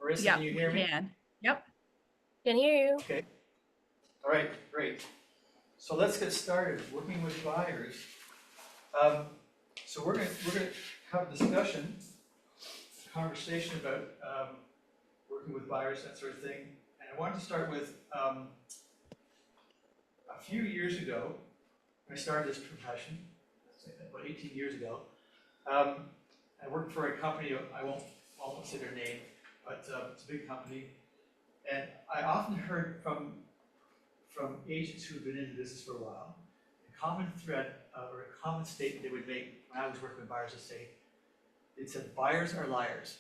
Marissa, Yep, can you we hear me? can. Yep. Can hear you. Okay. All right, great. So let's get started working with buyers. Um, so we're gonna have a discussion, a conversation about working with buyers, that sort of thing. And I wanted to start with a few years ago, when I started this profession, about 18 years ago. I worked for a company, I won't say their name, but it's a big company. And I often heard from agents who have been in the business for a while, a common thread or a common statement they would make when I was working with buyers, they said, buyers are liars.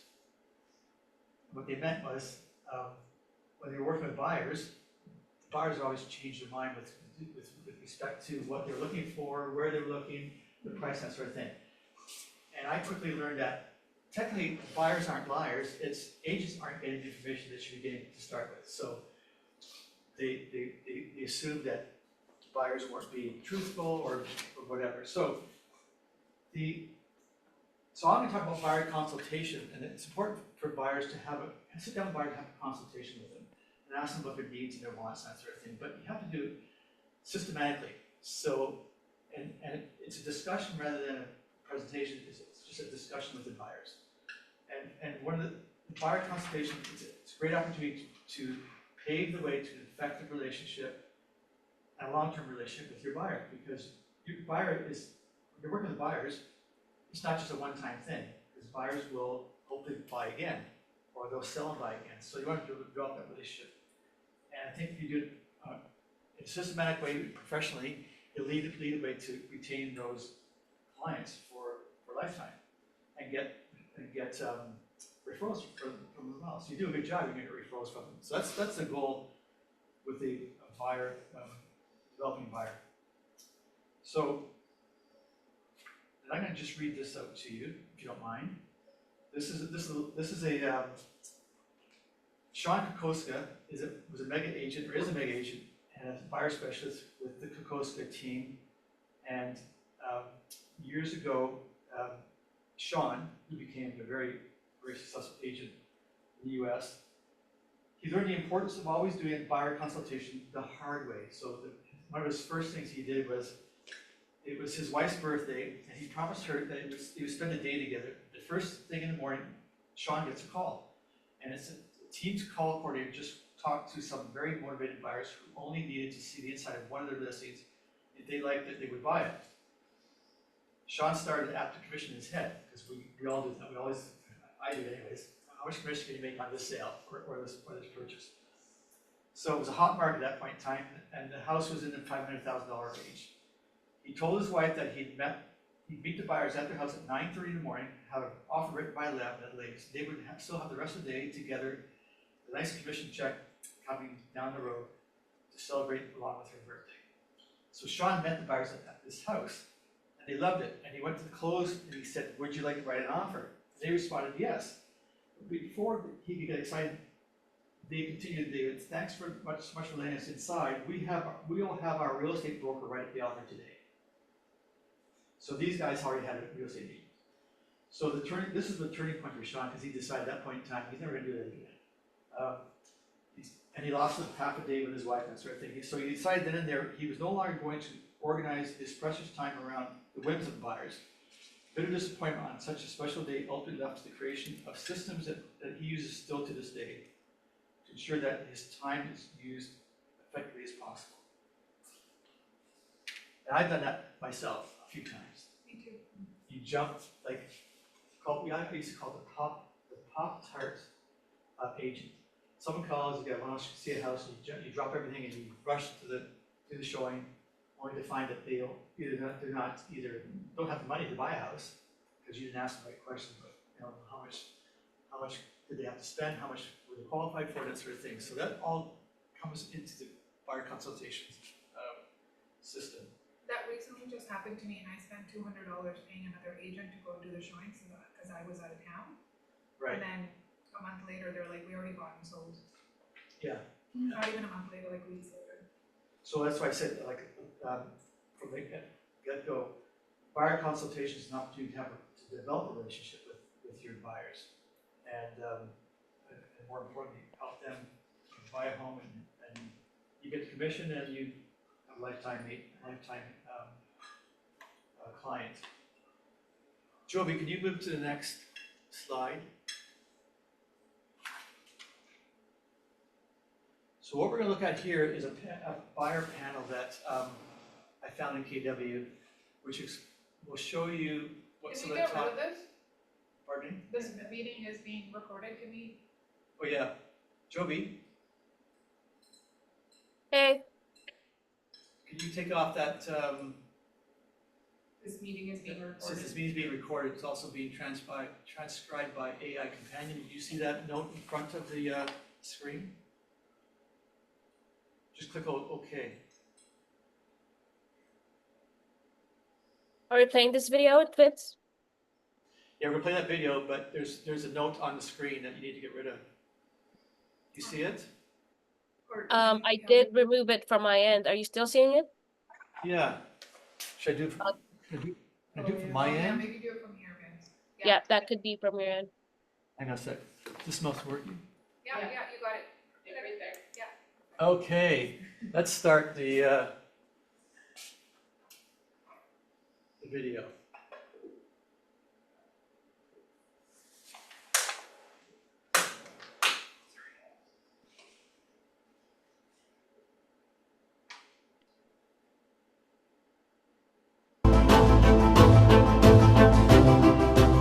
What they meant was, when they were working with buyers always change their mind with respect to what they're looking for, where they're looking, the price, that sort of thing. And I quickly learned that technically buyers aren't liars, it's agents aren't getting the information they should be getting to start with. So they assume that buyers weren't being truthful or whatever. So I'm going to talk about buyer consultation, and it's important for buyers to sit down with buyers and have a consultation with them and ask them about their needs and their wants, that sort of thing. But you have to do it systematically. So, and it's a discussion rather than a presentation. It's just a discussion with the buyers. And one of the buyer consultation, it's a great opportunity to pave the way to an effective relationship and a long-term relationship with your buyer, because your buyer is, when you're working with buyers, it's not just a one-time thing, because buyers will hopefully buy again, or they'll sell and buy again. So you want to develop that relationship. And I think if you do it in a systematic way, professionally, you'll lead the way to retain those clients for lifetime and get referrals from them as well. So you do a good job, you're going to get referrals from them. So that's the goal with the buyer, developing buyer. So I'm going to just read this out to you, if you don't mind. This is a Sean Kokoska was a mega agent, or is a mega agent, and a buyer specialist with the Kokoska team. And years ago, Sean, who became a very, very successful agent in the U.S., he learned the importance of always doing a buyer consultation the hard way. So one of his first things he did was, it was his wife's birthday, and he promised her that he would spend a day together. The first thing in the morning, Sean gets a call, and it's a team's call coordinator just talked to some very motivated buyers who only needed to see the inside of one of their listings. If they liked it, they would buy it. Sean started after commission in his head, because we all do that. I do anyways. How much commission can you make on this sale or this purchase? So it was a hot market at that point in time, and the house was in the $500,000 range. He told his wife that he'd meet the buyers at their house at 9:30 in the morning, have an offer written by 11 at the latest. They would still have the rest of the day together, a nice commission check coming down the road to celebrate along with her birthday. So Sean met the buyers at this house, and they loved it. And he went to the close and he said, "Would you like to write an offer?" And they responded, "Yes." But before he could get excited, they continued. They said, "Thanks so much for letting us inside. We will have our real estate broker write the offer today." So these guys already had a real estate agent. So this is the turning point for Sean, because he decided at that point in time he's never going to do that again. And he lost half a day with his wife and that sort of thing. So he decided then and there he was no longer going to organize his precious time around the whims of the buyers. Bitter disappointment on such a special day ultimately left to the creation of systems that he uses still to this day to ensure that his time is used effectively as possible. And I've done that myself a few times. Me too. You jump, like, I used to call the Pop-Tart agent. Someone calls, you want to see a house, and you drop everything and you rush to the showing, only to find that they don't have the money to buy a house because you didn't ask the right question. But how much did they have to spend? How much were they qualified for? That sort of thing. So that all comes into the buyer consultations system. That recently just happened to me, and I spent $200 paying another agent to go do the showings because I was out of town. Right. And then a month later, they're like, "We already bought and sold." Yeah. Not even a month later, like weeks later. So that's why I said, like, from the get-go, buyer consultation is an opportunity to develop a relationship with your buyers, and more importantly, help them buy a home, and you get the commission, and you have a lifetime client. Joby, can you move to the next slide? So what we're going to look at here is a buyer panel that I found in KW, which will show you what Can some we of the get rid top. of this? Pardon me? This meeting is being recorded, can we? Oh yeah, Joby, Hey, can you take off that? This meeting is being Since recorded. this meeting is being recorded, it's also being transcribed by AI Companion. Do you see that note in front of the screen? Just click OK. are we playing this video, Vince? Yeah, we're gonna play that video, but there's a note on the screen that you need to get rid of. You see it? Or do I we have did it? remove it from my end. Are you still seeing it? Yeah. Should I do it from, can I do it from my Oh, yeah, end? maybe do it from here, Vince. Yeah, that could be from your end. Hang on a sec. This mouse working? Yeah, you got it. Right there, yeah. Okay, let's start the video.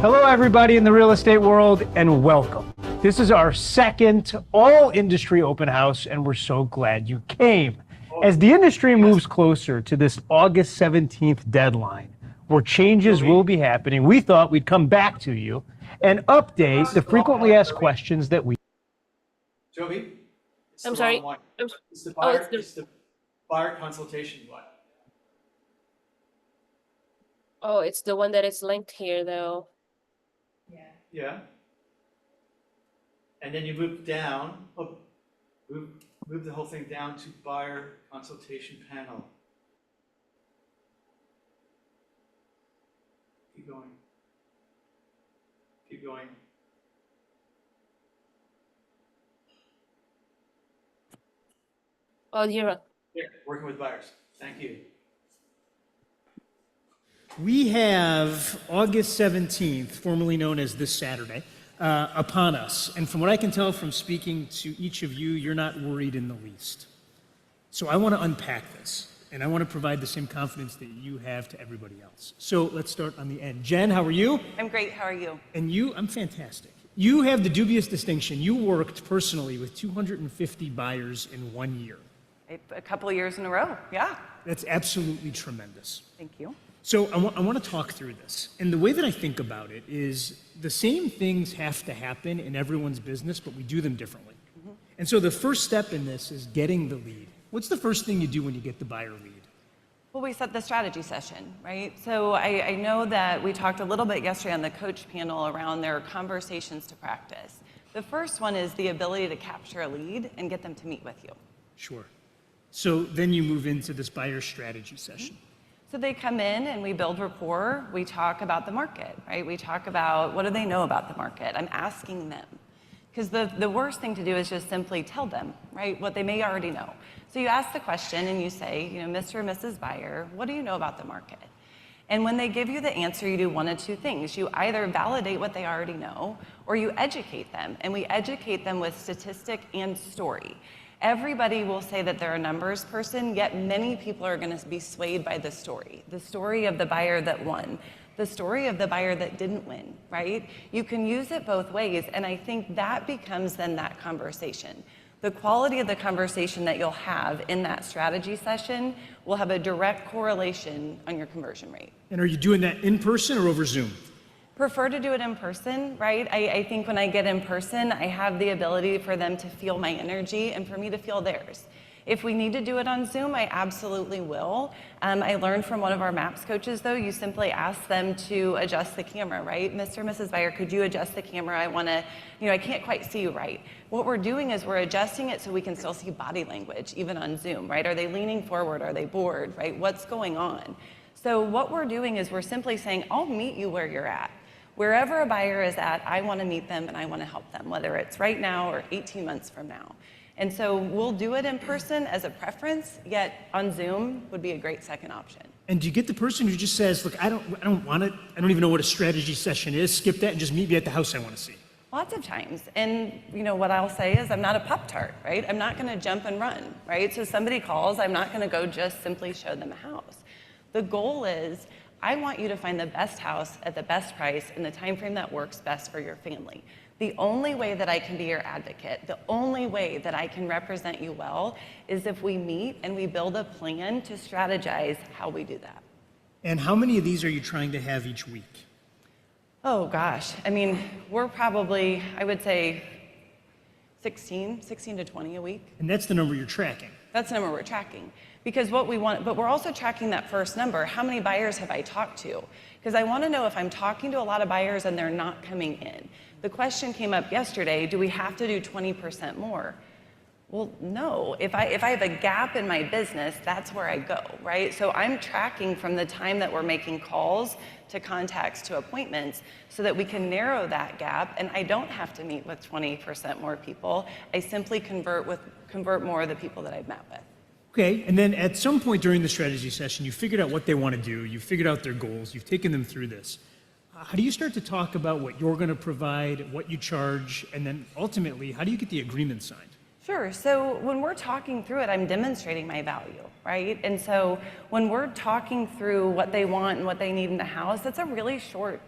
Hello, everybody in the real estate world, and welcome. This is our second all-industry open house, and we're so glad you came. As the industry moves closer to this August 17th deadline, where changes will be happening, we thought we'd come back to you and update the frequently asked questions that we... Joby? It's I'm the sorry. wrong one. I'm- It's the oh, buyer, it's the- it's the buyer consultation one. Oh, it's the one that is linked here, though. Yeah. And then you move down, move the whole thing down to buyer consultation panel. Keep going. Keep going. Oh, you're right. Yeah, working with buyers. Thank you. We have August 17th, formerly known as this Saturday, upon us. And from what I can tell from speaking to each of you, you're not worried in the least. So I want to unpack this, and I want to provide the same confidence that you have to everybody else. So let's start on the end. Jen, how are you? I'm great. How are you? And you, I'm fantastic. You have the dubious distinction. You worked personally with 250 buyers in 1 year. A couple of years in a row. Yeah. That's absolutely tremendous. Thank you. So I want to talk through this. And the way that I think about it is the same things have to happen in everyone's business, but we do them differently. Mm-hmm. And so the first step in this is getting the lead. What's the first thing you do when you get the buyer lead? Well, we set the strategy session, right? So I know that we talked a little bit yesterday on the coach panel around their conversations to practice. The first one is the ability to capture a lead and get them to meet with you. Sure. So then you move into this buyer strategy session. So they come in and we build rapport. We talk about the market, right? We talk about what do they know about the market. I'm asking them. Because the worst thing to do is just simply tell them, right, what they may already know. So you ask the question and you say, you know, Mr. or Mrs. Buyer, what do you know about the market? And when they give you the answer, you do one of two things. You either validate what they already know or you educate them. And we educate them with statistic and story. Everybody will say that they're a numbers person, yet many people are going to be swayed by the story of the buyer that won, the story of the buyer that didn't win, right? You can use it both ways, and I think that becomes then that conversation. The quality of the conversation that you'll have in that strategy session will have a direct correlation on your conversion rate. And are you doing that in person or over Zoom? Prefer to do it in person, right? I think when I get in person, I have the ability for them to feel my energy and for me to feel theirs. If we need to do it on Zoom, I absolutely will. I learned from one of our MAPS coaches, though, you simply ask them to adjust the camera, right? Mr. or Mrs. Buyer, could you adjust the camera? I want to, I can't quite see you right. What we're doing is we're adjusting it so we can still see body language, even on Zoom, right? Are they leaning forward? Are they bored, right? What's going on? So what we're doing is we're simply saying, I'll meet you where you're at. Wherever a buyer is at, I want to meet them and I want to help them, whether it's right now or 18 months from now. And so we'll do it in person as a preference, yet on Zoom would be a great second option. And do you get the person who just says, look, I don't want it, I don't even know what a strategy session is, skip that and just meet me at the house I want to see? Lots of times. And what I'll say is I'm not a Pop-Tart, right? I'm not going to jump and run, right? So somebody calls, I'm not going to go just simply show them a house. The goal is I want you to find the best house at the best price in the time frame that works best for your family. The only way that I can be your advocate, the only way that I can represent you well is if we meet and we build a plan to strategize how we do that. And how many of these are you trying to have each week? Oh gosh, I mean, we're probably, I would say 16 to 20 a week. And that's the number you're tracking. That's the number we're tracking. Because what we want, but we're also tracking that first number. How many buyers have I talked to? Because I want to know if I'm talking to a lot of buyers and they're not coming in. The question came up yesterday, do we have to do 20% more? Well, no. If I have a gap in my business, that's where I go, right? So I'm tracking from the time that we're making calls to contacts to appointments so that we can narrow that gap and I don't have to meet with 20% more people. I simply convert more of the people that I've met with. Okay, and then at some point during the strategy session, you figured out what they want to do, you figured out their goals, you've taken them through this. How do you start to talk about what you're going to provide, what you charge, and then ultimately, how do you get the agreement signed? Sure, so when we're talking through it, I'm demonstrating my value, right? And so when we're talking through what they want and what they need in the house, that's a really short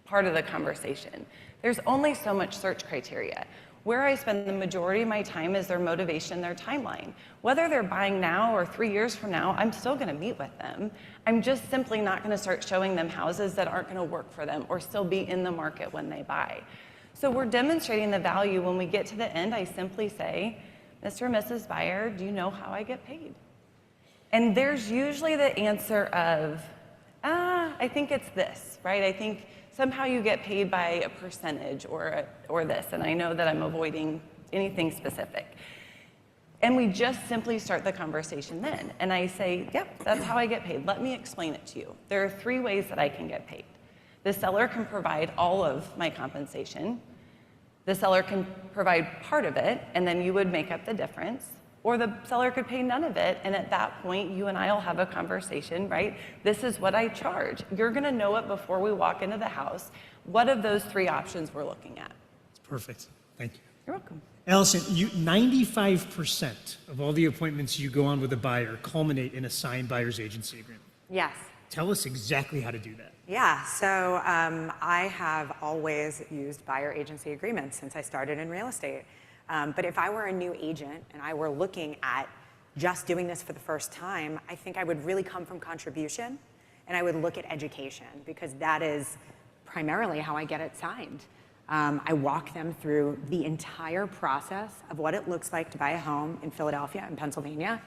part of the conversation. There's only so much search criteria. Where I spend the majority of my time is their motivation, their timeline. Whether they're buying now or 3 years from now, I'm still gonna meet with them. I'm just simply not gonna start showing them houses that aren't gonna work for them or still be in the market when they buy. So we're demonstrating the value. When we get to the end, I simply say, Mr. and Mrs. Buyer, do you know how I get paid? And there's usually the answer of, I think it's this, right? I think somehow you get paid by a percentage or this, and I know that I'm avoiding anything specific. And we just simply start the conversation then. And I say, yep, that's how I get paid. Let me explain it to you. There are 3 ways that I can get paid. The seller can provide all of my compensation. The seller can provide part of it, and then you would make up the difference. Or the seller could pay none of it, and at that point, you and I will have a conversation, right? This is what I charge. You're gonna know it before we walk into the house. What of those 3 options we're looking at? It's perfect. Thank you. You're welcome. Allison, 95% of all the appointments you go on with a buyer culminate in a signed buyer's agency agreement. Yes. Tell us exactly how to do that. Yeah, so I have always used buyer agency agreements since I started in real estate. But if I were a new agent and I were looking at just doing this for the first time, I think I would really come from contribution and I would look at education because that is primarily how I get it signed. I walk them through the entire process of what it looks like to buy a home in Philadelphia and Pennsylvania.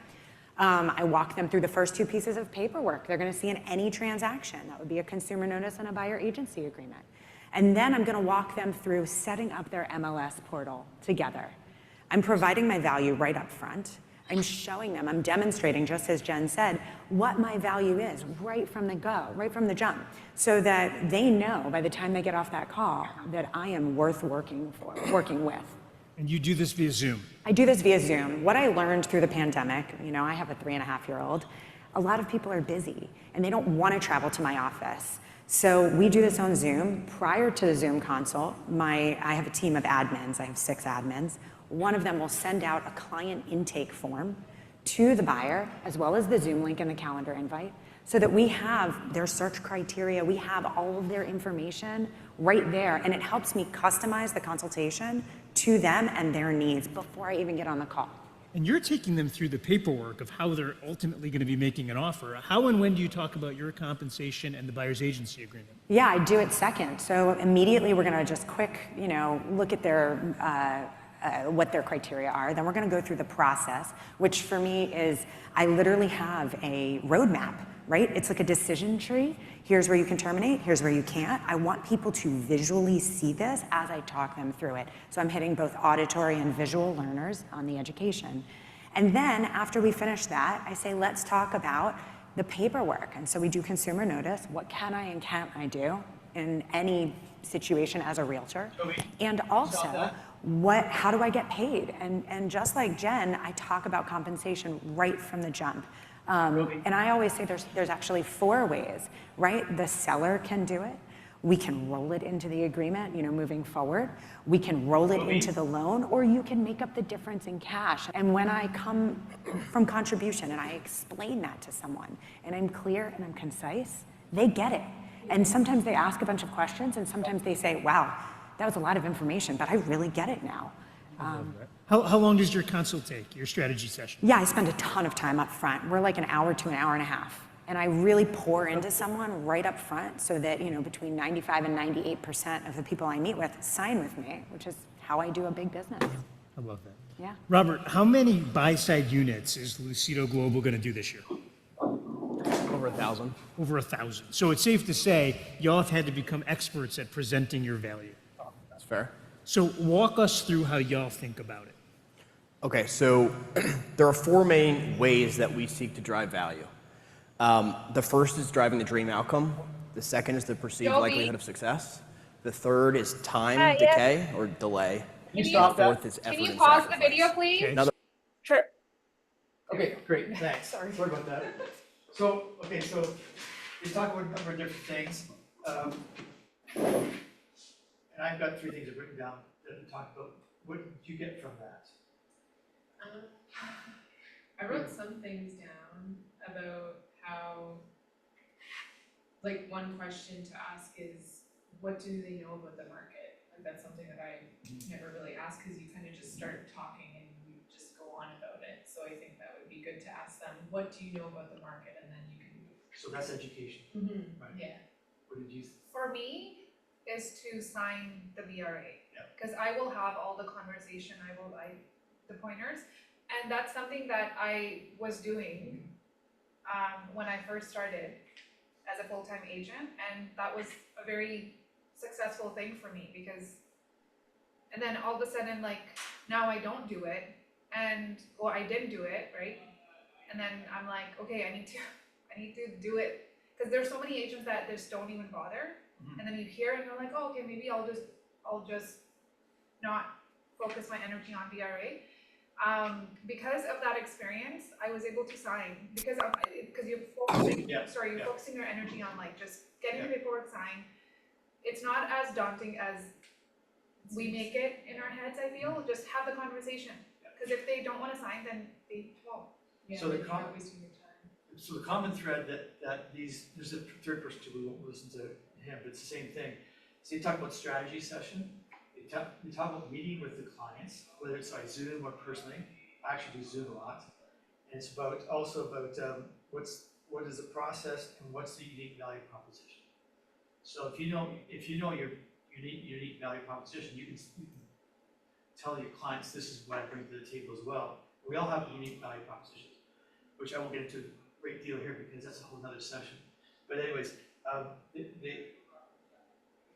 I walk them through the first 2 pieces of paperwork they're going to see in any transaction. That would be a consumer notice and a buyer agency agreement. And then I'm going to walk them through setting up their MLS portal together. I'm providing my value right up front. I'm showing them, I'm demonstrating, just as Jen said, what my value is right from the go, right from the jump, so that they know by the time they get off that call that I am worth working with. And you do this via Zoom? I do this via Zoom. What I learned through the pandemic, I have a 3.5-year-old, a lot of people are busy and they don't want to travel to my office. So we do this on Zoom. Prior to the Zoom consult, I have a team of admins. I have 6 admins. One of them will send out a client intake form to the buyer, as well as the Zoom link and the calendar invite, so that we have their search criteria, we have all of their information right there, and it helps me customize the consultation to them and their needs before I even get on the call. And you're taking them through the paperwork of how they're ultimately going to be making an offer. How and when do you talk about your compensation and the buyer's agency agreement? Yeah, I do it second. So immediately we're going to just quick, look at their what their criteria are. Then we're going to go through the process, which for me is I literally have a roadmap, right? It's like a decision tree. Here's where you can terminate. Here's where you can't. I want people to visually see this as I talk them through it. So I'm hitting both auditory and visual learners on the education. And then after we finish that, I say, let's talk about the paperwork. And so we do consumer notice. What can I and can't I do? in any situation as a realtor. Toby, And stop also, that. how do I get paid? And just like Jen, I talk about compensation right from the jump. And I always say there's actually 4 ways, right? The seller can do it. We can roll it into the agreement, moving forward. We can roll it into the loan, or you can make up the difference in cash. And when I come from contribution and I explain that to someone, and I'm clear and I'm concise, they get it. And sometimes they ask a bunch of questions, and sometimes they say, wow, that was a lot of information, but I really get it now. How long does your consult take, your strategy session? Yeah, I spend a ton of time up front. We're like an hour to an hour and a half. And I really pour into someone right up front so that, between 95 and 98% of the people I meet with sign with me, which is how I do a big business. I love that. Yeah. Robert, how many buy-side units is Lucido Global going to do this year? Over 1,000. Over 1,000. So it's safe to say y'all have had to become experts at presenting your value. That's fair. So walk us through how y'all think about it. Okay, so there are 4 main ways that we seek to drive value. The first is driving the dream outcome. The second is the perceived Joey. likelihood of success. The third is time Yes. decay or delay. Can you The stop that? fourth is effort Can you and pause the sacrifice. video, please? Okay. Now, Sure. Okay, great, thanks. Sorry about that. So you talk about a number of different things. And I've got 3 things I've written down that we talked about. What did you get from that? I wrote some things down about how, like, one question to ask is, what do they know about the market? Like, that's something that I never really ask, because you kind of just start talking and you just go on about it. So I think that would be good to ask them, what do you know about the market? And then you can. So that's education, right? Yeah. What did you? For me, is to sign the VRA. Yeah. Because I will have all the conversation, the pointers. And that's something that I was doing when I first started as a full-time agent. And that was a very successful thing for me and then all of a sudden, like, now I don't do it, or I didn't do it, right? And then I'm like, okay, I need to do it, because there's so many agents that just don't even bother. And then you hear and you're like, oh, okay, maybe I'll just not focus my energy on VRA. Because of that experience, I was able to sign, because you're focusing, focusing your energy on, like, just getting the paperwork signed. It's not as daunting as we make it in our heads, I feel. Just have the conversation, because if they don't want to sign, then they won't. Yeah, So the you're com- not wasting your time. So the common thread that there's a third person too, we won't listen to him, but it's the same thing. So you talk about strategy session, you talk about meeting with the clients, whether it's by Zoom or personally. I actually do Zoom a lot. And it's also about what is the process and what's the unique value proposition. So if you know your unique value proposition, you can tell your clients, this is what I bring to the table as well. We all have unique value propositions, which I won't get into a great deal here because that's a whole nother session. But anyways,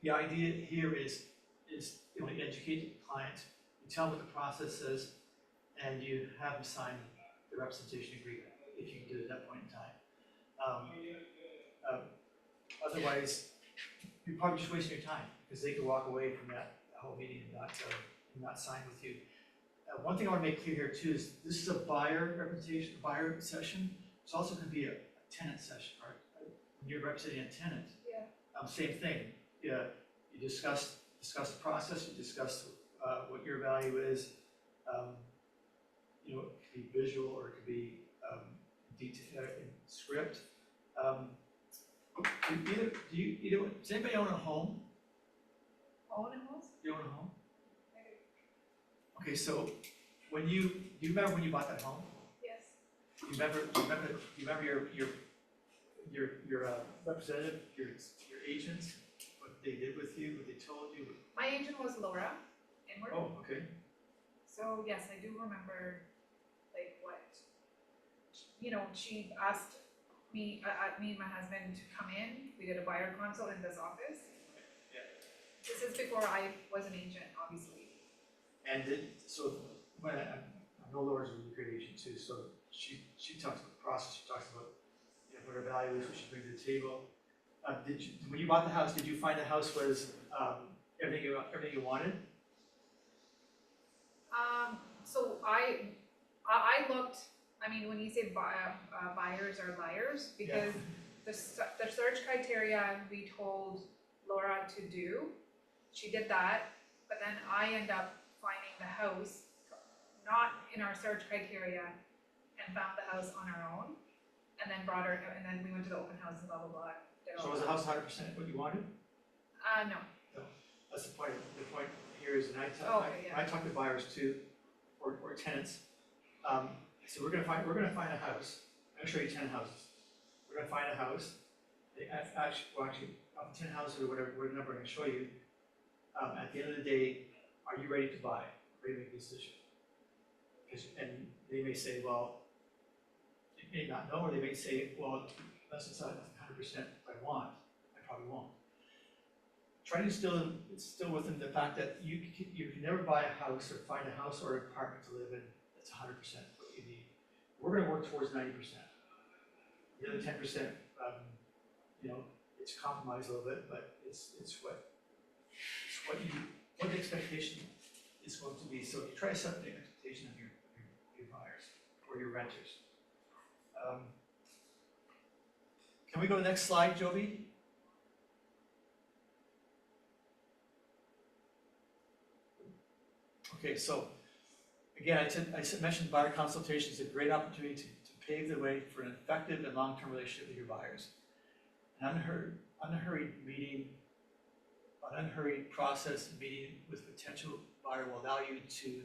the idea here is you educate the client, you tell them what the process is, and you have them sign the representation agreement if you can do it at that point in time. Otherwise, you're probably just wasting your time because they could walk away from that whole meeting and not sign with you. One thing I want to make clear here too is this is a buyer session. It's also going to be a tenant session, right? When you're representing a tenant, same thing. Yeah, you discuss the process. You discuss what your value is. It could be visual or it could be detail in script. Does anybody own a home? Own a house? Do you own a home? Okay, so do you remember when you bought that home? Yes. Do you remember your representative, your agents, what they did with you, what they told you? My agent was Laura Inward. Oh, okay. So yes, I do remember, like, what, she asked me and my husband to come in. We did a buyer consult in this office. Yeah. This is before I was an agent, obviously. And when I know Laura's a really great agent too, so she talks about the process, she talks about what her value is, what she brings to the table. When you bought the house, did you find the house was, everything you wanted? So I looked, I mean, when you say buyers are liars, because the search criteria we told Laura to do, she did that, but then I end up finding the house not in our search criteria and found the house on our own, and then brought her, and then we went to the open house and blah, blah, blah. did all So was the that. house 100% what you wanted? No. That's the point. The point here is, and Oh, okay, yeah. I talk to buyers too, or tenants. So we're gonna find a house. I'm gonna show you 10 houses. We're gonna find a house. Actually, of 10 houses or whatever number I'm gonna show you. At the end of the day, are you ready to buy? Ready to make a decision? And they may say, well, they may not know, or they may say, well, unless it's 100% what I want, I probably won't. Try to instill within the fact that you can never buy a house or find a house or an apartment to live in that's 100% what you need. We're going to work towards 90%. The other 10%, it's compromised a little bit, but it's what the expectation is going to be. So you try to set the expectation of your buyers or your renters. Can we go to the next slide, Jovi? Okay, so again, I mentioned buyer consultation is a great opportunity to pave the way for an effective and long-term relationship with your buyers. An unhurried process meeting with potential buyer will allow you to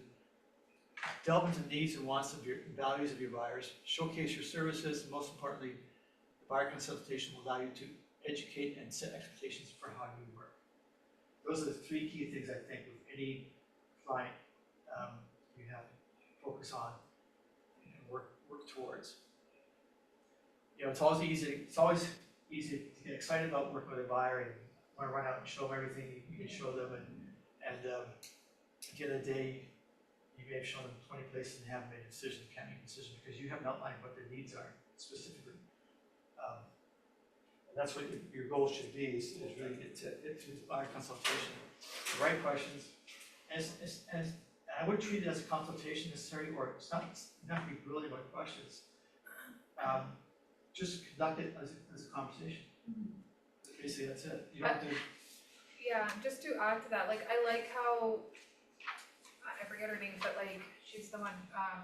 delve into the needs and wants of your values of your buyers, showcase your services, and most importantly, the buyer consultation will allow you to educate and set expectations for how you work. Those are the three key things I think with any client you have to focus on and work towards. It's always easy to get excited about working with a buyer and want to run out and show them everything you can show them, and at the end of the day, you may have shown them 20 places and haven't made a decision, can't make a decision because you haven't outlined what their needs are specifically. And that's what your goal should be, is really get to the buyer consultation, the right questions. And I would treat it as a consultation necessarily, or it's not to be brilliant about questions. Just conduct it as a conversation. Basically, that's it. You don't have to. Yeah, just to add to that, like, I like how, I forget her name, but like, she's the one,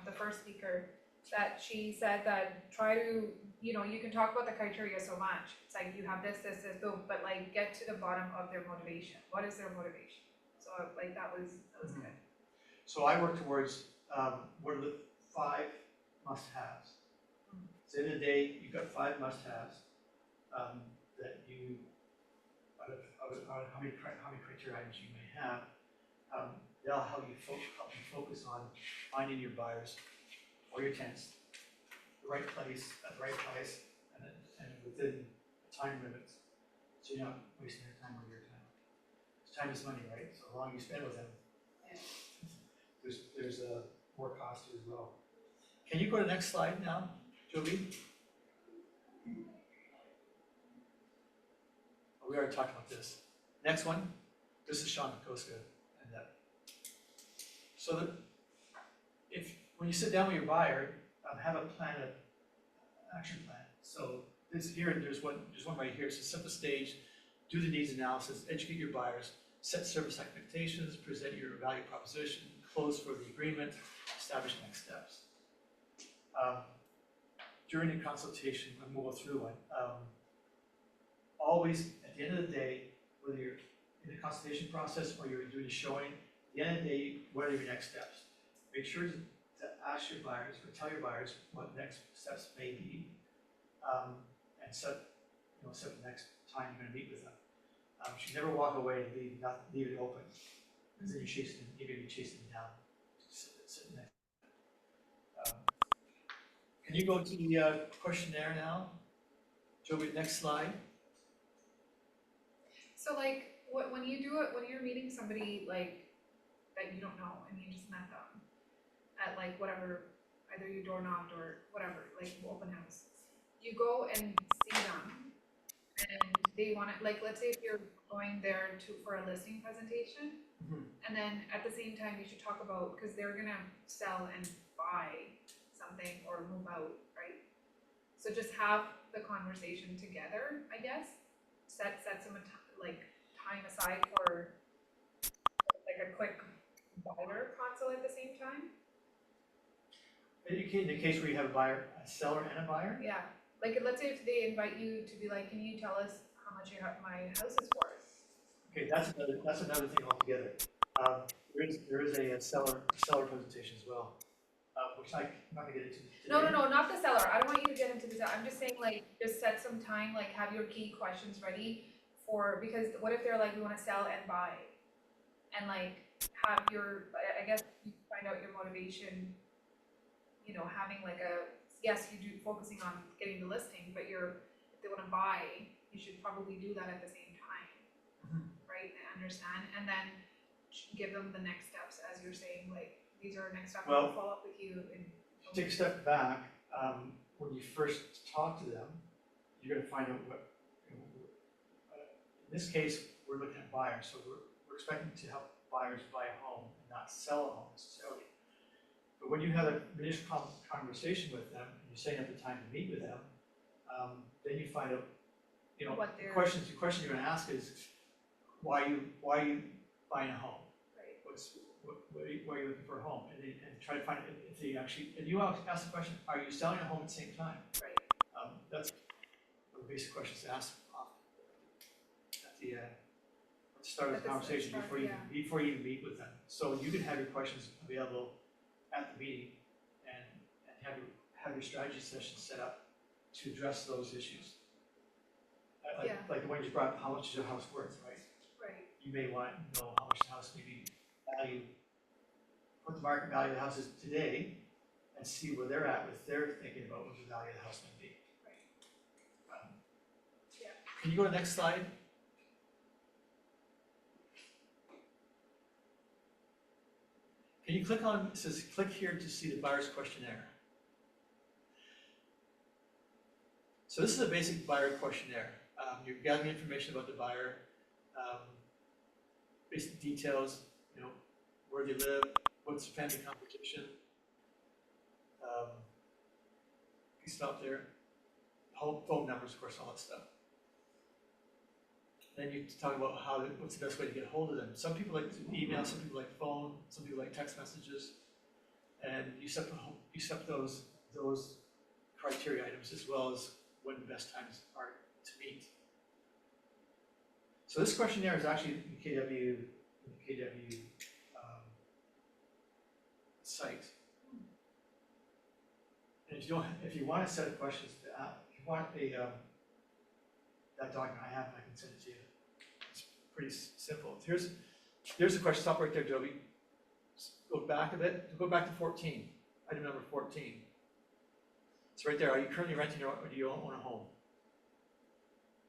the first speaker, that she said that try to, you can talk about the criteria so much. It's like, you have this, boom, but like, get to the bottom of their motivation. What is their motivation? So like, that was good. So I work towards, what are the 5 must-haves? So at the end of the day, you've got 5 must-haves that you, out of how many criteria items you may have, they'll help you focus on finding your buyers or your tenants, the right place at the right price, and within time limits, so you're not wasting their time or your time. Time is money, right? So the longer you spend with them, there's more cost to it as well. Can you go to the next slide now, Joby? We already talked about this. Next one, this is Sean Koska. And so that when you sit down with your buyer, have a plan, an action plan. So there's one right here. It's a simple stage. Do the needs analysis, educate your buyers, set service expectations, present your value proposition, close for the agreement, establish next steps. During the consultation, we'll go through one. Always, at the end of the day, whether you're in the consultation process or you're doing a showing, at the end of the day, what are your next steps? Make sure to ask your buyers or tell your buyers what next steps may be, and set the next time you're going to meet with them. You should never walk away and leave it open, because then you're going to be chasing them down. Sit next. Can you go to the questionnaire now? Joby, next slide. So like, when you do it, when you're meeting somebody like that you don't know and you just met them at like whatever, either you door knocked or whatever, like open house, you go and see them and they wanna, like, let's say if you're going there for a listing presentation, Mhm. and then at the same time, you should talk about, because they're gonna sell and buy something or move out, right? So just have the conversation together, I guess, set some time aside for like a quick buyer console at the same time. In the case where you have a seller and a buyer, Yeah, like let's say if they invite you to be like, can you tell us how much my house is worth? okay, that's another thing altogether. There is a seller presentation as well, which I'm not gonna get into today. No, not the seller. I don't want you to get into this. I'm just saying like, just set some time, like have your key questions ready because what if they're like, we wanna sell and buy? And like, have I guess you find out your motivation, having like yes, you do focusing on getting the listing, but if they wanna buy, you should probably do that at the same time. Mhm. Right, and understand, and then give them the next steps, as you're saying, like, these are next steps, Well, I'll follow up with you and. Take a step back, when you first talk to them, you're gonna find out what, in this case, we're looking at buyers, so we're expecting to help buyers buy a home and not sell a home necessarily. But when you have an initial conversation with them, and you're setting up the time to meet with them, then you find out, What the they're- question you're gonna ask is, why are you buying a home? Right. Why are you looking for a home? And try to find if they actually, and you ask the question, are you selling a home at the same time? Right, That's one of the basic questions to ask at the start of At the the conversation start, before you even meet with them. So you can have your questions available at the meeting and have your strategy session set up to address those issues. Yeah. Like the one you just brought up, how much is your house worth, right? right, You may want to know how much the house may be valued, what the market value of the house is today, and see where they're at with their thinking about what the value of the house may be. right. Yeah. Can you go to the next slide? Can you click on, it says click here to see the buyer's questionnaire. So this is a basic buyer questionnaire. You're gathering information about the buyer, basic details, where they live, what's the family composition, stuff there, phone numbers, of course, all that stuff. Then you talk about what's the best way to get a hold of them. Some people like email, some people like phone, some people like text messages, and you set those criteria items as well as when the best times are to meet. So this questionnaire is actually in the KW site. And if you want a set of questions, if you want that document I have, I can send it to you. It's pretty simple. Here's the question. Stop right there, Joby. Go back a bit. Go back to 14. Item number 14. It's right there. Are you currently renting or do you own a home?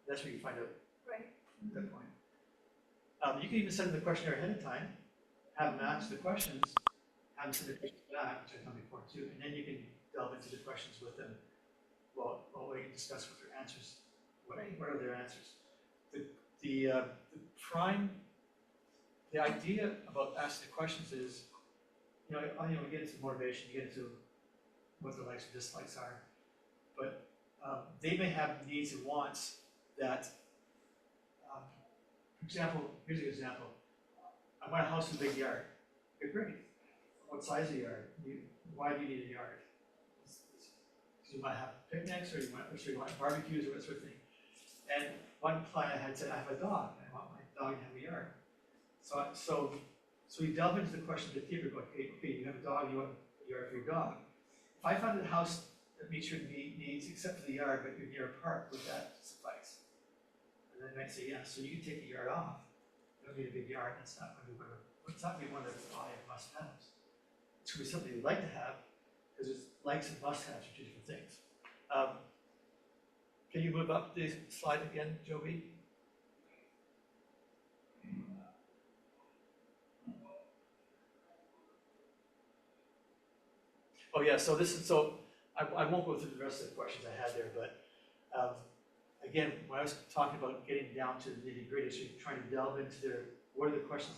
That's where you find out Right. at that point. You can even send them the questionnaire ahead of time, have them answer the questions, have them send the questions back, which I've done before too, and then you can delve into the questions with them. Well, we can discuss what their answers. What are their answers? The idea about asking the questions is, we get into motivation, you get into what their likes or dislikes are, but they may have needs and wants that, for example, here's an example. I want a house with a big yard. Okay, great. What size of yard? Why do you need a yard? Because you might have picnics, or you want barbecues, or that sort of thing. And one client had said, I have a dog. I want my dog to have a yard. So you delve into the question a bit deeper. Go, okay, you have a dog. You want a yard for your dog. If I find a house that meets your needs, except for the yard, but you're near a park, would that suffice? And then they might say yes. So you can take the yard off. You don't need a big yard. That's not going to be one of the five must-haves. It's going to be something you'd like to have, because it's likes and must-haves are two different things. Can you move up the slide again, Joby? Oh yeah, so I won't go through the rest of the questions I had there, but again, when I was talking about getting down to the nitty gritty, so you're trying to delve into what are the questions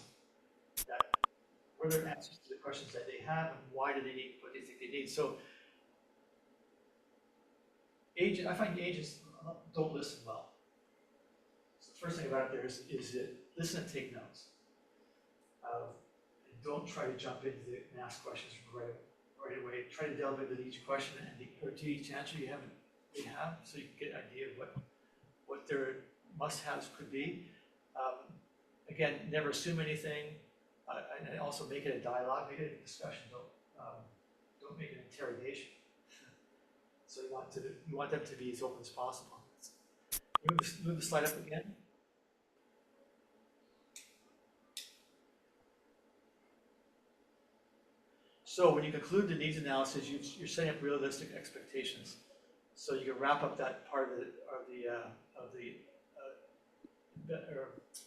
what are their answers to the questions that they have, and why do they need, what do you think they need? So, I find agents don't listen well. So the first thing about it there is that listen and take notes. And don't try to jump into and ask questions right away. Try to delve into each question or to each answer they have, so you can get an idea of what their must-haves could be. Again, never assume anything, and also make it a dialogue, make it a discussion. Don't make it an interrogation. So you want them to be as open as possible. Move the slide up again. So when you conclude the needs analysis, you're setting up realistic expectations. So you can wrap up that part of the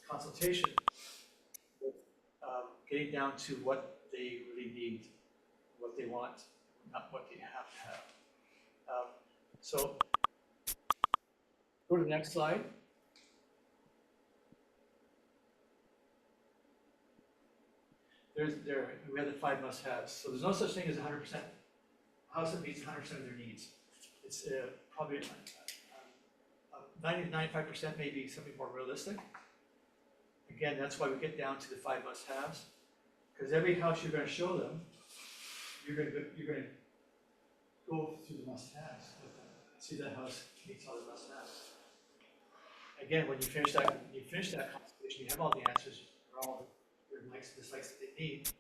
consultation with getting down to what they really need, what they want, not what they have to have. So go to the next slide. We have the 5 must-haves. So there's no such thing as 100% house that meets 100% of their needs. It's probably 90-95% maybe something more realistic. Again, that's why we get down to the 5 must-haves, because every house you're going to show them, you're going to go through the must-haves with them. See that house meets all the must-haves. Again, when you finish that consultation, you have all the answers for all their likes and dislikes that they need.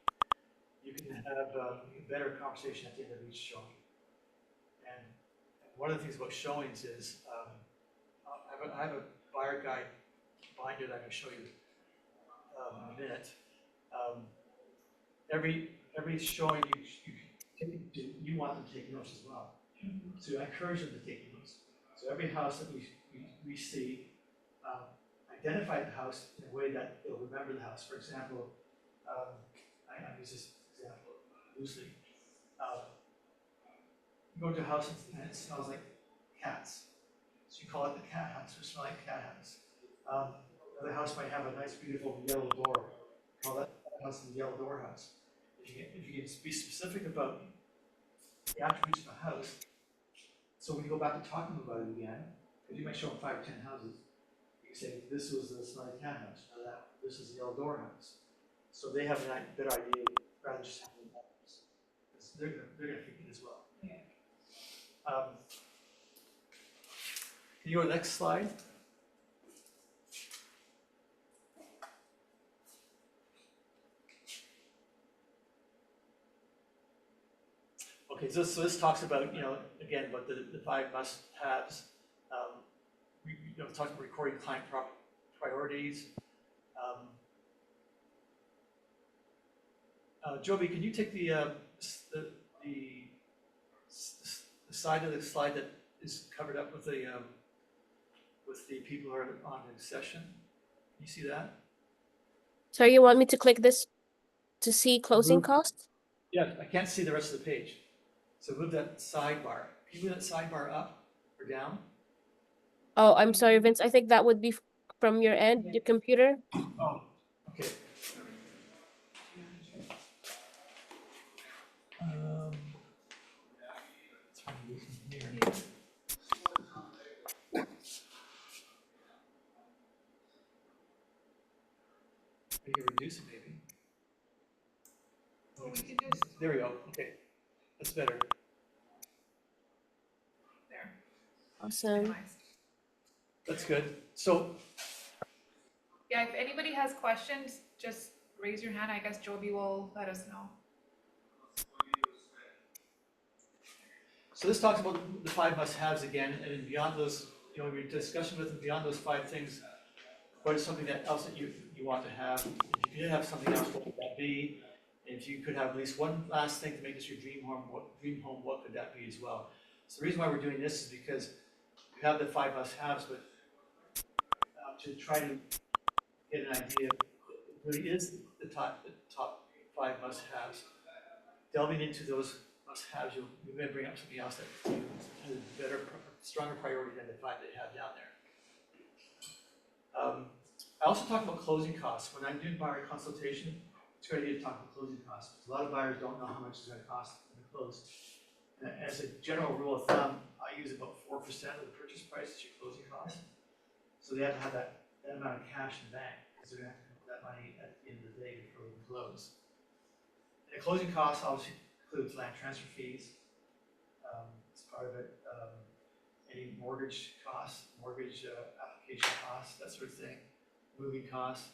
You can have a better conversation at the end of each showing. And one of the things about showings is I have a buyer guide binder that I'm going to show you in a minute. Every showing you want them to take notes as well. So I encourage them to take notes. So every house that we see, identify the house in a way that they'll remember the house. For example, I use this example loosely. You go to a house and it smells like cats. So you call it the cat house or smell like cat house. Another house might have a nice, beautiful yellow door. Call that house the yellow door house. If you can be specific about the attributes of a house, so when you go back to talking about it again, because you might show them 5 or 10 houses, you can say, this was the smelly cat house, or this is the yellow door house. So they have a better idea rather than just having that house. They're going to think it as well. Yeah. Can you go to the next slide? Okay, so this talks about, again, about the 5 must-haves. We talked about recording client priorities. Joby, can you take the side of the slide that is covered up with the people who are on the session? Can you see that? So you want me to click this to see closing costs? Yeah, I can't see the rest of the page. So move that sidebar. Can you move that sidebar up or down? Oh, I'm sorry, Vince. I think that would be from your end, your computer. Oh, okay. Let's try to do this in here. We can reduce it maybe. We could just, There we go. Okay, that's better. there, Awesome. minimized. That's good. So Yeah, if anybody has questions, just raise your hand. I guess Joby will let us know. So this talks about the 5 must-haves again, and then beyond those, we're discussing with them beyond those 5 things. What is something else that you want to have? If you did have something else, what would that be? And if you could have at least one last thing to make this your dream home, what could that be as well? So the reason why we're doing this is because we have the 5 must-haves, but to try to get an idea of what really is the top 5 must-haves. Delving into those must-haves, you may bring up something else that has a better, stronger priority than the 5 that you have down there. also talk about closing costs. When I'm doing buyer consultation, it's a good idea to talk about closing costs, because a lot of buyers don't know how much it's gonna cost them to close. And as a general rule of thumb, I use about 4% of the purchase price as your closing cost. So they have to have that amount of cash in the bank, because they're gonna have to have that money at the end of the day before we close. And the closing costs obviously includes land transfer fees, as part of it, any mortgage costs, mortgage application costs, that sort of thing, moving costs.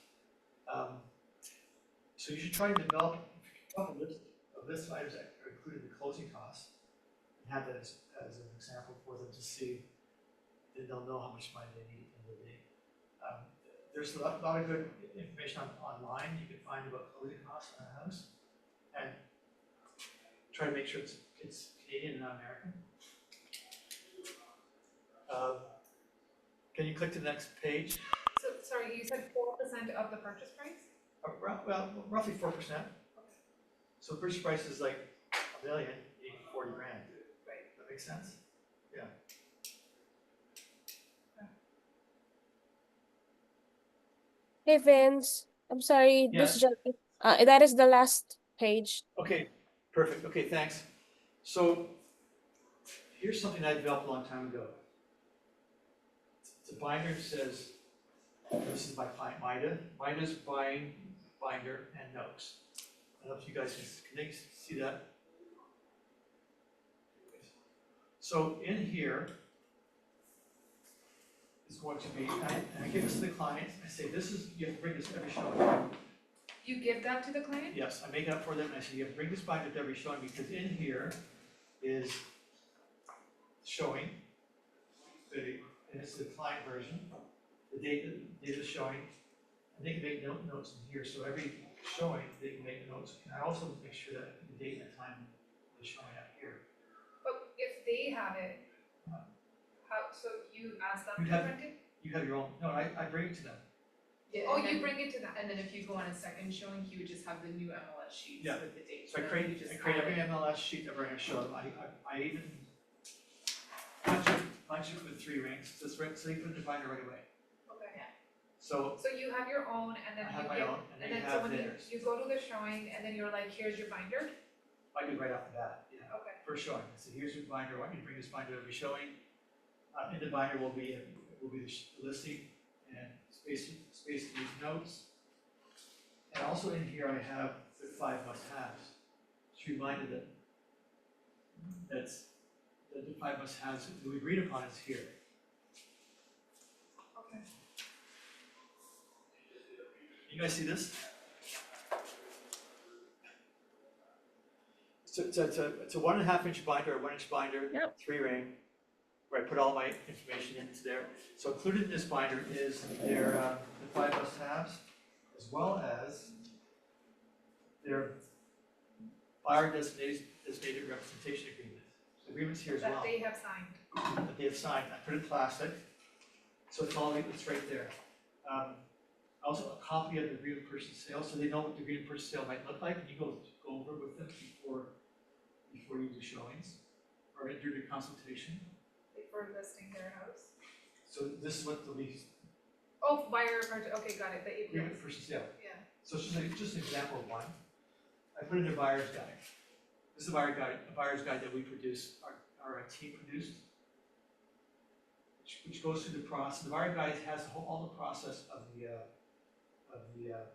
So you should try to develop a list of items that are included in the closing costs, and have that as an example for them to see, then they'll know how much money they need at the end of the day. There's a lot of good information online you can find about closing costs on a house, and try to make sure it's Canadian and not American. Can you click to the next page? So, sorry, you said 4% of the purchase price? Well, roughly 4%. So the purchase price is like $1 million, you need 40 grand. Right. That makes sense? Yeah. Hey Vince, I'm sorry, Yes. that is the last page. Okay, perfect. Okay, thanks. So here's something I developed a long time ago. It's a binder that says, this is my client Maida. Maida's buying binder and notes. I don't know if you guys can you see that? So in here is going to be, and I give this to the client, I say, you have to bring this to every showing. You give that to the client? Yes, I make it up for them, and I say, you have to bring this binder to every showing, because in here is showing, and it's the client version, the date of showing, and they can make notes in here, so every showing, they can make notes, and I also make sure that the date and the time of the showing up here. But if they have it, so you ask them You to have- print it? You have your own, no, I bring it to them. Yeah, Oh, and you then- bring it to them? And then if you go on a second showing, he would just have the new MLS sheets Yeah. with the dates. So I and create you just every add it. MLS sheet that we're gonna show them, I even punch it with 3 rings, so you put the binder right away. Okay. So So you have your own and then I you have my give, own, and and they then so have when theirs. you go to the showing and then you're like, here's your binder? I do right off the bat, yeah. Okay. First showing, I say, here's your binder, I want you to bring this binder to every showing. In the binder will be the listing and space to use notes. And also in here I have the 5 must-haves. Just reminded that the 5 must-haves that we agreed upon is here. Okay. You guys see this? It's a 1.5 inch binder, a 1 inch binder, Yep. 3 ring, where I put all my information into there. So included in this binder is their the 5 must-haves, as well as their buyer designated representation agreement. So the agreement's here as well, That they have signed. that they have signed. I put it in plastic, so it's right there. Also a copy of the agreement purchase sale, so they know what the agreement purchase sale might look like, and you go over with them before you do showings, or during the consultation. For listing their house. So this is what they'll be, Oh, buyer, okay, got it, the agreement APS, purchase sale. yeah. So it's just an example of one. I put in their buyer's guide. This is a buyer's guide that we produced, our team produced, which goes through the process. The buyer guide has all the process of the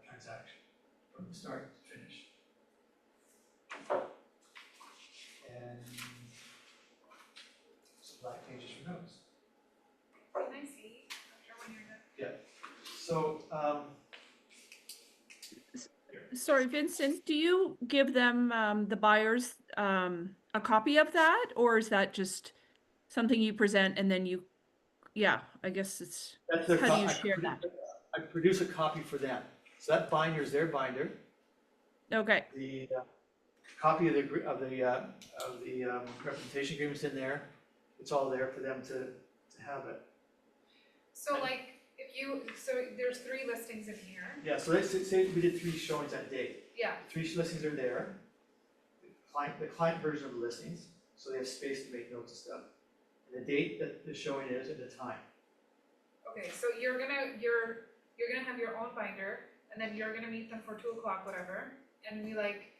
transaction, from the start to finish. And some black pages for notes. Can I see after when you're done? So, Sorry, Vincent, do you give them, the buyers, a copy of that? Or is that just something you present and then yeah, I guess it's, that's their how do you I share produ- that? I produce a copy for them. So that binder is their binder. Okay, The copy of the representation agreement's in there. It's all there for them to have it. So like, so there's 3 listings in here, Yeah, so let's say we did 3 showings that day. yeah, 3 listings are there. The client version of the listings, so they have space to make notes and stuff. And the date that the showing is and the time. okay, so you're gonna have your own binder, and then you're gonna meet them for 2 o'clock, whatever, and be like,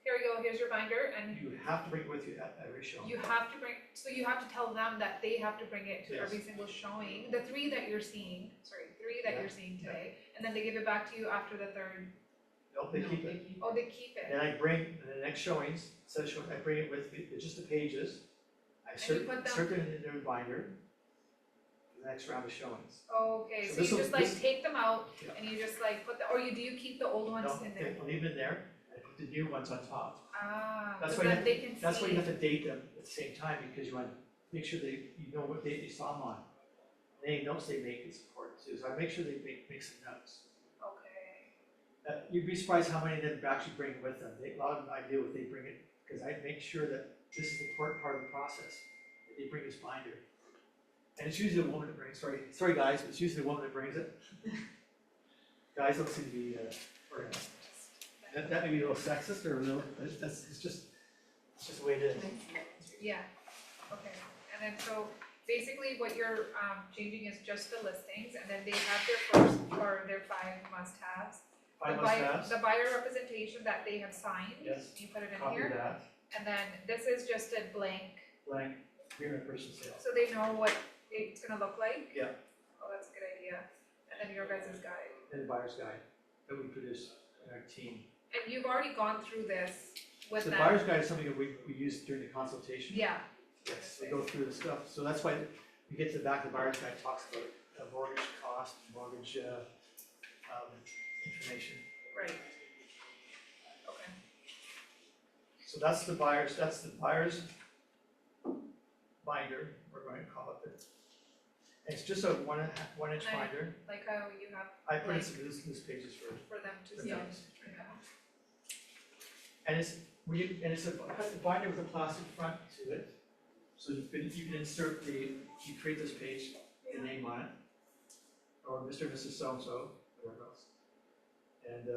here you go, here's your binder, and You have to bring it with you at every show. you have to bring, so you have to tell them that they have to bring it to Yes. every single showing, the 3 that you're seeing, three that Yeah. you're seeing today, and then they give it back to you after the 3rd. Nope, they keep it. Oh, they keep it, And I bring, the next showings, I bring it with me, it's just the pages. I And you put them- insert them in their binder for the next round of showings. okay, So so you this'll- just like this- take them out, Yeah. and you just like put the, or do you keep the old ones No, in there? I'll leave it in there, and I put the new ones on top. That's That's so why you that have, they can see. that's why you have to date them at the same time, because you want to make sure you know what date they saw them on. And any notes they make is important too, so I make sure they make some notes. Okay, You'd be surprised how many of them actually bring it with them. A lot of them I do if they bring it, because I make sure that this is the important part of the process, that they bring this binder. And it's usually a woman that brings, sorry guys, but it's usually the woman that brings it. Guys don't seem to be organized. That may be a little sexist or a little, it's just the way it is. yeah, okay, and then so basically what you're changing is just the listings, and then they have their first, or their 5 must-haves. Five The must-haves, The buyer representation that they have signed, yes, you put it in copy here, that, and then this is just a blank, blank, agreement purchase sale. so they know what it's gonna look like. Yeah. Oh, that's a good idea, and then your guys' guide, And the buyer's guide that we produce in our team. and you've already gone through this with So the them. buyer's guide is something that we use during the consultation. Yeah, Yes, we go through the stuff, so that's why we get to the back of the buyer's guide, talks about mortgage cost, mortgage, information. right. Okay, So that's the buyer's binder, we're going to call it. It's just a 1 inch And I- binder. like how you have I printed like- some loose pages for, for them to for see. notes. Yeah. And it's a binder with a plastic front to it. So you can insert you create this page, the name on it, or Mr. and Mrs. So-and-so, whatever else. And,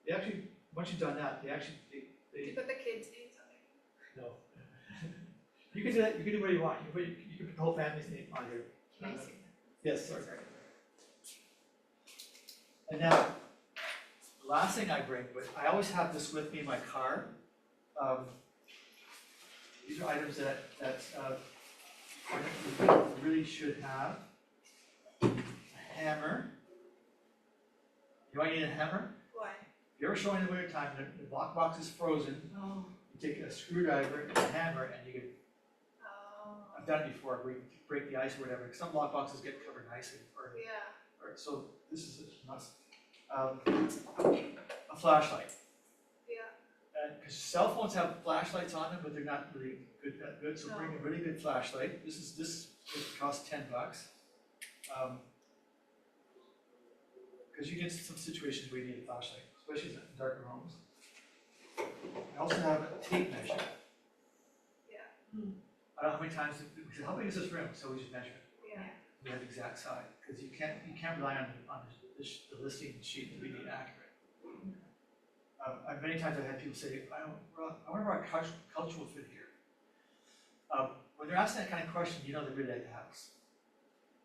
they actually, once you've done that, You put the kids' names on there. no. You can do that, you can do what you want, you can put the whole family's name on here. Can I see? Yes, sorry. And now, the last thing I bring, I always have this with me in my car. These are items that you really should have. A hammer. You know why you need a hammer? Why? If you're ever showing in the winter time, the lockbox is frozen, Oh. you take a screwdriver and a hammer and you can, Oh, I've done it before, where you break the ice or whatever, 'cause some lockboxes get covered nicely, yeah, or so this is a must. A flashlight. yeah, Because cell phones have flashlights on them, but they're not really that good, so No. bring a really good flashlight. This costs $10. Because you get some situations where you need a flashlight, especially in darker homes. I also have a tape measure. yeah, I don't know how many times, we said, how big is this room? So we just measure it. yeah. We have the exact size, because you can't rely on the listing sheet to be accurate. Many times I've had people say, I wonder if our culture will fit here. When they're asking that kind of question, you know they really like the house.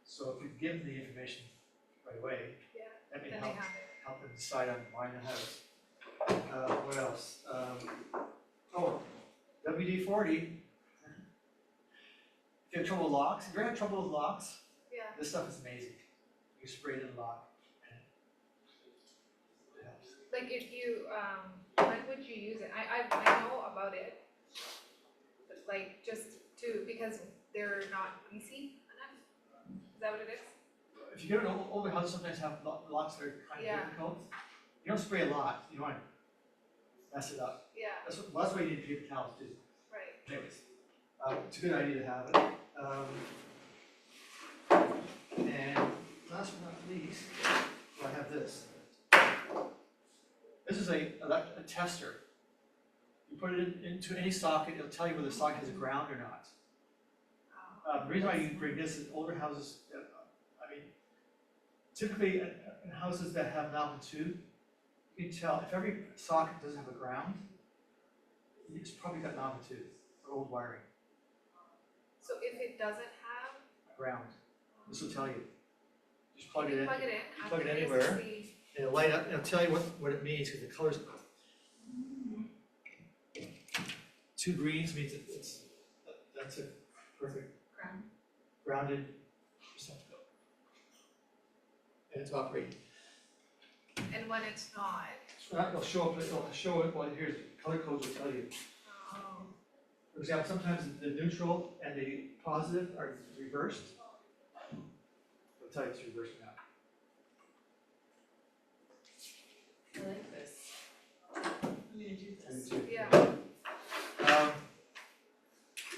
So if you give them the information right away, Yeah, that may then they help have it. them decide on buying the house. What else? WD-40. If you have trouble with locks, if you ever had trouble with locks, Yeah, this stuff is amazing. You spray it in the lock. And it helps. like if you, when would you use it? I know about it. But like just because they're not greasy enough? Is that what it is? If you get an older house, sometimes have locks that are kind of Yeah. difficult. You don't spray a lot, you don't want to mess it up. Yeah, That's why you need paper towels too. right. Anyways, it's a good idea to have it. And last but not least, I have this. This is a tester. You put it into any socket, it'll tell you whether the socket has a ground or not. The reason why you bring this is older houses, typically in houses that have altitude, you can tell if every socket doesn't have a ground, it's probably got altitude or old wiring. So if it doesn't have, Ground. This will tell you. Just plug it in, Plug it in. plug it after this, anywhere. see- and it'll light up, and it'll tell you what it means, because the colors. Two greens means that's a perfect Ground. grounded receptacle. And it's operating. And when it's not, So that'll show up, it'll show it, well, here's, color codes will tell you. oh, For example, sometimes the neutral and the positive are reversed. It'll tell you it's reversed now. I like this. I'm gonna do this. yeah.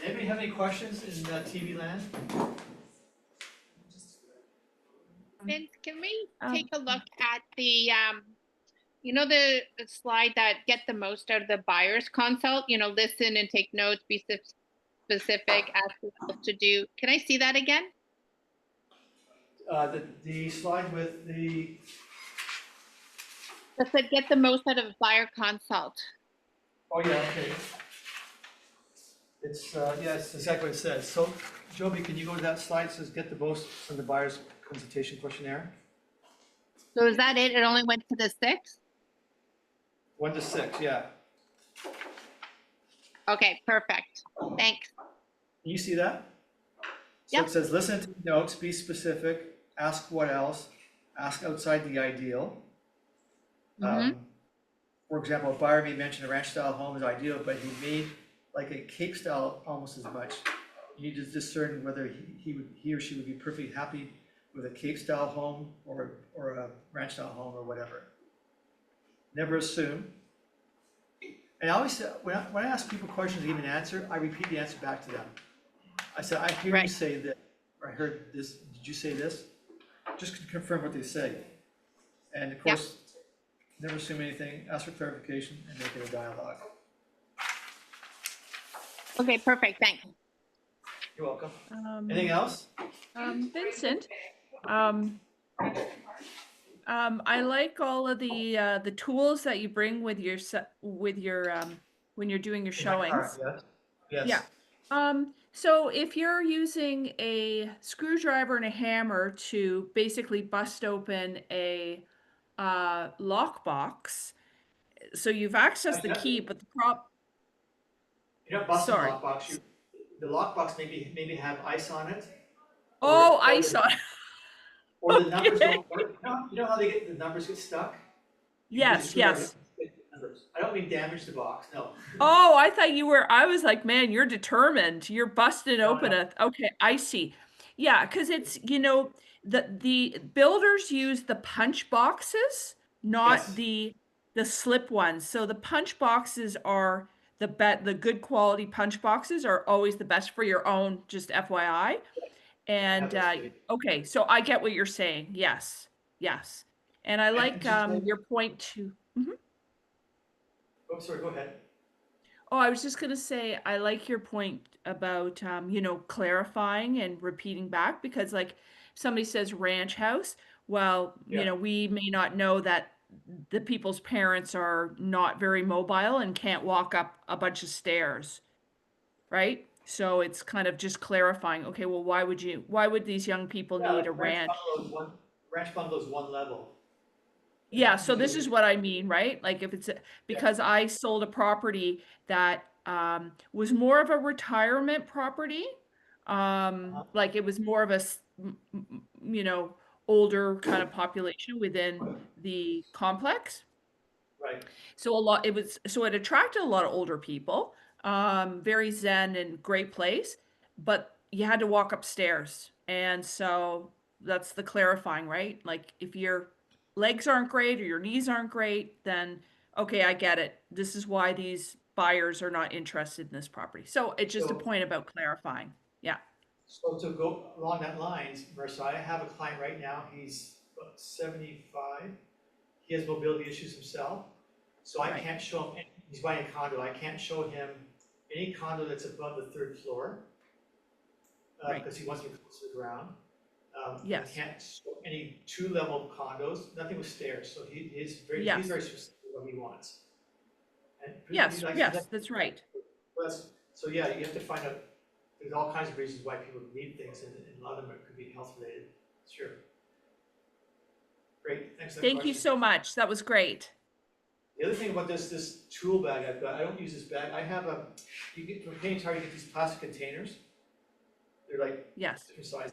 Anybody have any questions in TV land? Vince, can we Um, take a look at the, you know, the slide that get the most out of the buyer's consult, you know, listen and take notes, be specific, ask what to do. Can I see that again? The slide with the, That said, get the most out of buyer consult. oh yeah, okay. It's, yeah, it's exactly what it says. So, Joby, can you go to that slide, it says get the most from the buyer's consultation questionnaire? So is that it? It only went to the 6? 1 to 6, yeah. Okay, perfect. Thanks. Can you see that? So Yep. it says, listen to notes, be specific, ask what else, ask outside the ideal. For example, a buyer may mention a ranch style home is ideal, but he may like a cape style almost as much. You need to discern whether he or she would be perfectly happy with a cape style home or a ranch style home or whatever. Never assume. And I always say, when I ask people questions to give an answer, I repeat the answer back to them. I said, I hear you Right. say that, or I heard this, did you say this? Just to confirm what they say. And of course, never assume anything, ask for clarification, and make it a dialogue. Okay, perfect. Thanks. You're welcome. Anything else? Vincent, I like all of the tools that you bring with your when you're doing your showings. Yes. Yes. Yeah. So if you're using a screwdriver and a hammer to basically bust open a lockbox, so you've accessed the key, but the You're not busting the Sorry. lockbox. The lockbox maybe have ice on it. Oh, or I the- saw. Or the numbers Okay. don't, you know how the numbers get stuck? You use a Yes, screwdriver yes. to get the numbers. I don't mean damage the box, no. Oh, I thought you were, I was like, man, you're determined. You're busting open no. okay, I see. Yeah, because it's, the builders use the punch boxes, not Yes. the slip ones. So the punch boxes are the good quality punch boxes are always the best for your own, just FYI. And okay, so I get what you're saying. Yes. Yes. And I like your point too. Oh, sorry, go ahead. Oh, I was just gonna say, I like your point about, clarifying and repeating back because like somebody says ranch house, well, Yeah. we may not know that the people's parents are not very mobile and can't walk up a bunch of stairs, right? So it's kind of just clarifying, okay, well, why would these young people Yeah, need a like ranch? ranch bungalow is one level. Yeah, so this is what I mean, right? Like if it's because I sold a property that was more of a retirement property. Like it was more of older kind of population within the complex. Right. So it attracted a lot of older people. Very zen and great place, but you had to walk upstairs. And so that's the clarifying, right? Like if your legs aren't great or your knees aren't great, then okay, I get it. This is why these buyers are not interested in this property. So it's just a So- point about clarifying. Yeah. So to go along that lines, Marissa, I have a client right now, he's about 75. He has mobility issues himself. So I Right. can't show him, he's buying a condo, I can't show him any condo that's above the 3rd floor. Right. Because he wants to be close to the ground. Yes. I can't show any 2-level condos, nothing with stairs, so he's very Yes. specific what he wants. And Yes, he likes- yes, that's right. So yeah, you have to find out, there's all kinds of reasons why people need things, and a lot of them could be health related, sure. Great, thanks for the Thank you question. so much. That was great. The other thing about this tool bag I've got, I don't use this bag, I have you get, from Canadian Tire, you get these plastic containers. They're like Yes. different sizes.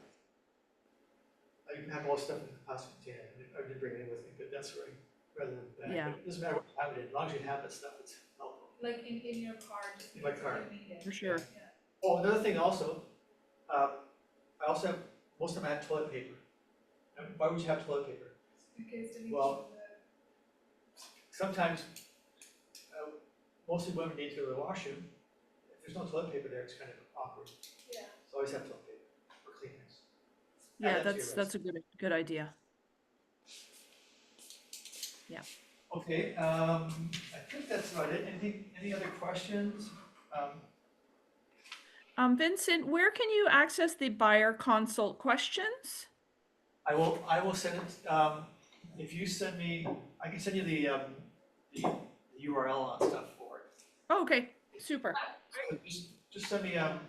I can have all this stuff in a plastic container, I didn't bring it with me, but that's right, rather than a bag. Yeah. But it doesn't matter what you have it in, as long as you have that stuff, it's helpful. Like in your car, just In my because car. you need it. For sure. Yeah. Oh, another thing also, I also have, most of them I have toilet paper. Now, why would you have toilet paper? Because to make Well, sure that. Sometimes, mostly women need to go to the washroom. If there's no toilet paper there, it's kind of awkward. Yeah. So always have toilet paper for Kleenex. Yeah, Add that to your that's list. a good idea. Okay, I think that's about it. Any other questions? Vincent, where can you access the buyer consult questions? I will send it, if you send me, I can send you the URL on stuff for it. Oh, okay, super. So just send me a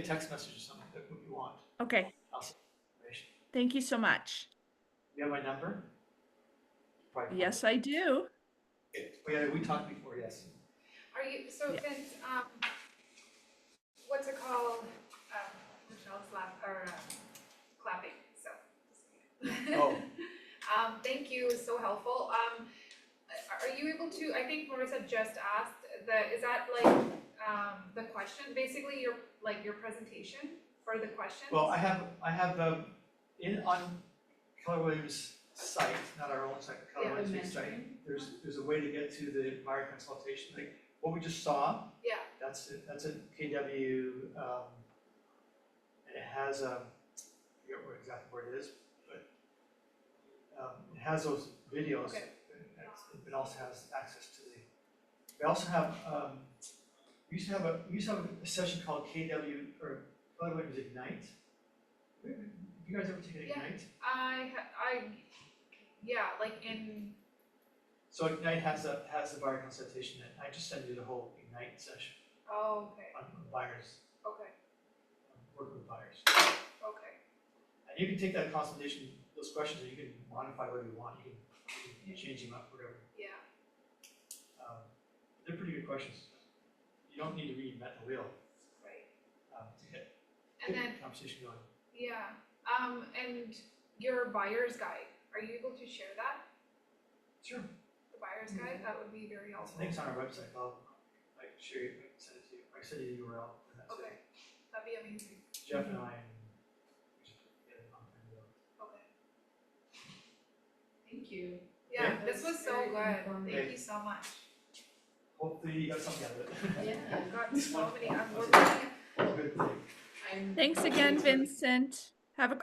text message or something, what you want. Okay, I'll send information. thank you so much. You have my number? Probably. Yes, I do. Okay. Oh, yeah, we talked before, yes. Are you, so Yeah. Vince, what's it called? Michelle's clapping, so. Oh. Thank you, so helpful. Are you able to, I think Marissa just asked, is that like, the question, basically your presentation for the questions? Well, I have on Keller Williams' site, not our own site, Keller Yeah, the Williams' site, mentoring. there's a way to get to the buyer consultation, like what we just saw, Yeah, that's a KW, and it has, I forget exactly where it is, but, it has those videos. Okay. and it also has access to we also have, we used to have a session called KW, or Keller Williams Ignite. Have you guys ever taken Yeah. Ignite? yeah, like in, So Ignite has the buyer consultation, and I just send you the whole Ignite session oh, okay, on buyers, okay, working with buyers. okay. And you can take that consultation, those questions, and you can modify whatever you want, you can change them up, whatever. Yeah, They're pretty good questions. You don't need to reinvent the wheel, right. to get And then, the conversation going. yeah, and your buyer's guide, are you able to share that? Sure. The buyer's guide, that would be very The helpful. link's on our website, I can share it, I can send it to you, I can send you the URL, and that's Okay, it. that'd be amazing, Jeff and I, we just get it on video. okay. Thank you. Yeah, Yeah, this was that's so very good, informative. thank you so much. Hopefully you got something out of it. Yeah. I've got so many, I'm working. Good thing. I'm. Thanks again, Vincent. Have a